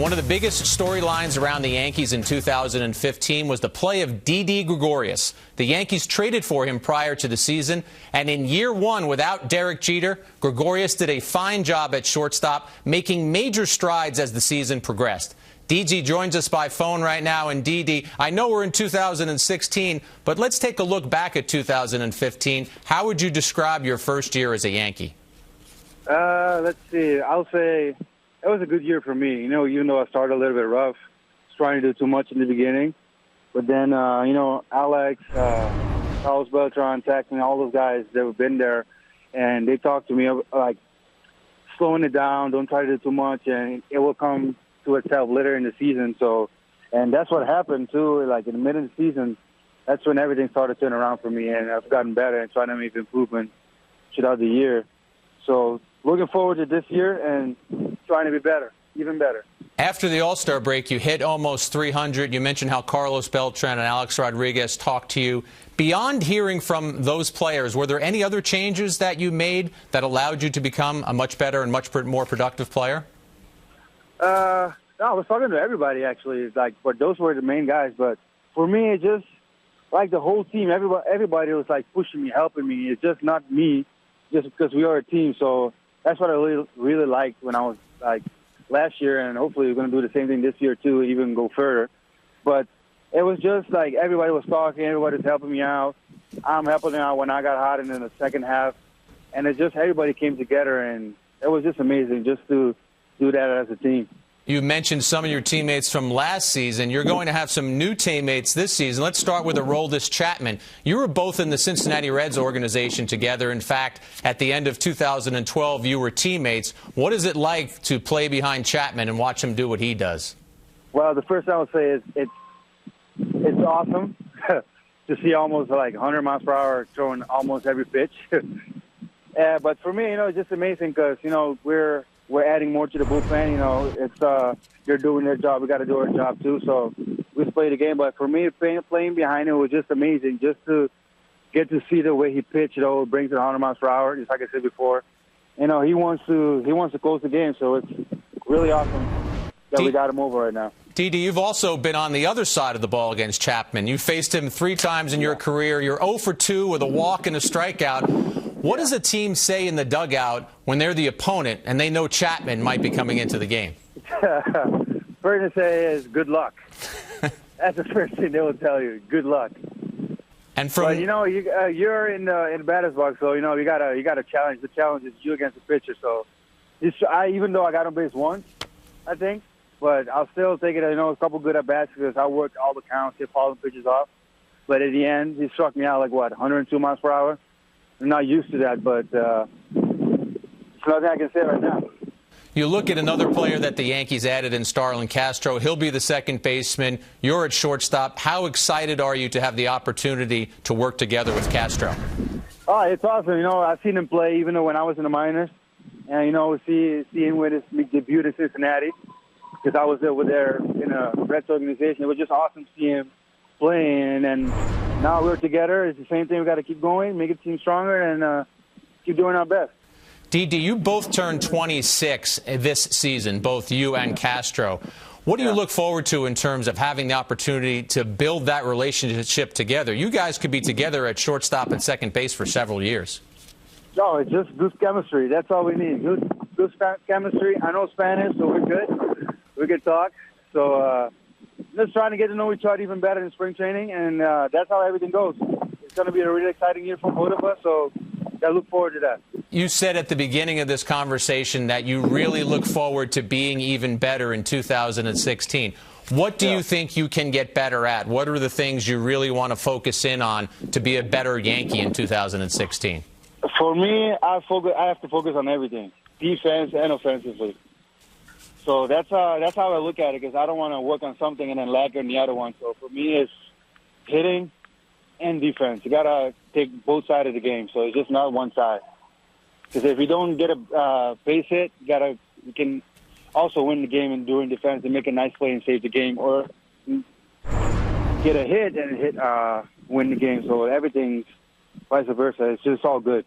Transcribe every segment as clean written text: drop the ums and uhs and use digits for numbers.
One of the biggest storylines around the Yankees in 2015 was the play of Didi Gregorius. The Yankees traded for him prior to the season, and in year one without Derek Jeter, Gregorius did a fine job at shortstop, making major strides as the season progressed. Didi joins us by phone right now, and Didi, I know we're in 2016, but let's take a look back at 2015. How would you describe your first year as a Yankee? Let's see. I'll say it was a good year for me. Even though I started a little bit rough, trying to do too much in the beginning. But then, Alex, Carlos Beltran, Chapman, all those guys that have been there, and they talked to me like slowing it down, don't try to do too much, and it will come to itself later in the season. So, and that's what happened too. Like in the middle of the season, that's when everything started turning around for me, and I've gotten better and trying to make improvement throughout the year. So looking forward to this year and trying to be better, even better. After the All-Star break, you hit almost 300. You mentioned how Carlos Beltran and Alex Rodriguez talked to you. Beyond hearing from those players, were there any other changes that you made that allowed you to become a much better and much more productive player? No, I was talking to everybody, actually. But those were the main guys. But for me, it just, like the whole team, everybody was, pushing me, helping me. It's just not me, just because we are a team. So that's what I really liked when I was, last year, and hopefully we're going to do the same thing this year, too, even go further. But it was just, everybody was talking, everybody was helping me out. I'm helping them out when I got hot in the second half. And it just, everybody came together, and it was just amazing just to do that as a team. You mentioned some of your teammates from last season. You're going to have some new teammates this season. Let's start with Aroldis Chapman. You were both in the Cincinnati Reds organization together. In fact, at the end of 2012, you were teammates. What is it like to play behind Chapman and watch him do what he does? Well, the first thing I would say is it's awesome to see almost 100 miles per hour throwing almost every pitch. But for me, it's just amazing because, we're adding more to the bullpen. It's they're doing their job. We got to do our job too. So we play the game. But for me, playing behind him was just amazing. Just to get to see the way he pitched, it brings it 100 miles per hour. Just like I said before, he wants to close the game. So it's really awesome that we got him over right now. Didi, you've also been on the other side of the ball against Chapman. You faced him 3 times in your career. You're 0 for 2 with a walk and a strikeout. What does a team say in the dugout when they're the opponent and they know Chapman might be coming into the game? First to say is good luck. That's the first thing they will tell you. Good luck. And from but you're in the batter's box, so you gotta challenge. The challenge is you against the pitcher. So even though I got on base once, I think, but I'll still take it. A couple good at bats because I worked all the counts, hit falling pitches off. But at the end, he struck me out 102 miles per hour. I'm not used to that, but it's nothing I can say right now. You look at another player that the Yankees added in Starlin Castro. He'll be the second baseman. You're at shortstop. How excited are you to have the opportunity to work together with Castro? Oh, it's awesome. I've seen him play even though when I was in the minors. And, see him with his debut in Cincinnati because I was there in a Reds organization. It was just awesome to see him playing, and now we're together. It's the same thing. We got to keep going, make the team stronger, and keep doing our best. Didi, you both turned 26 this season, both you and Castro. What do you look forward to in terms of having the opportunity to build that relationship together? You guys could be together at shortstop and second base for several years. No, it's just good chemistry. That's all we need. Good chemistry. I know Spanish, so we're good. We can talk. So just trying to get to know each other even better in spring training, and that's how everything goes. It's going to be a really exciting year for both of us, so I look forward to that. You said at the beginning of this conversation that you really look forward to being even better in 2016. What do you think you can get better at? What are the things you really want to focus in on to be a better Yankee in 2016? For me, I have to focus on everything, defense and offensively. So that's how I look at it, because I don't want to work on something and then lack on the other one. So for me, it's hitting and defense. You got to take both sides of the game, so it's just not one side. Because if you don't get a base hit, you can also win the game and during defense and make a nice play and save the game, or get a hit and win the game. So everything's vice versa. It's just all good.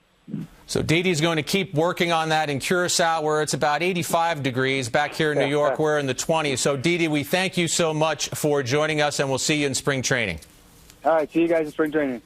So Didi's going to keep working on that in Curacao, where it's about 85 degrees. Back here in New York, we're in the 20s. So, Didi, we thank you so much for joining us, and we'll see you in spring training. All right, see you guys in spring training.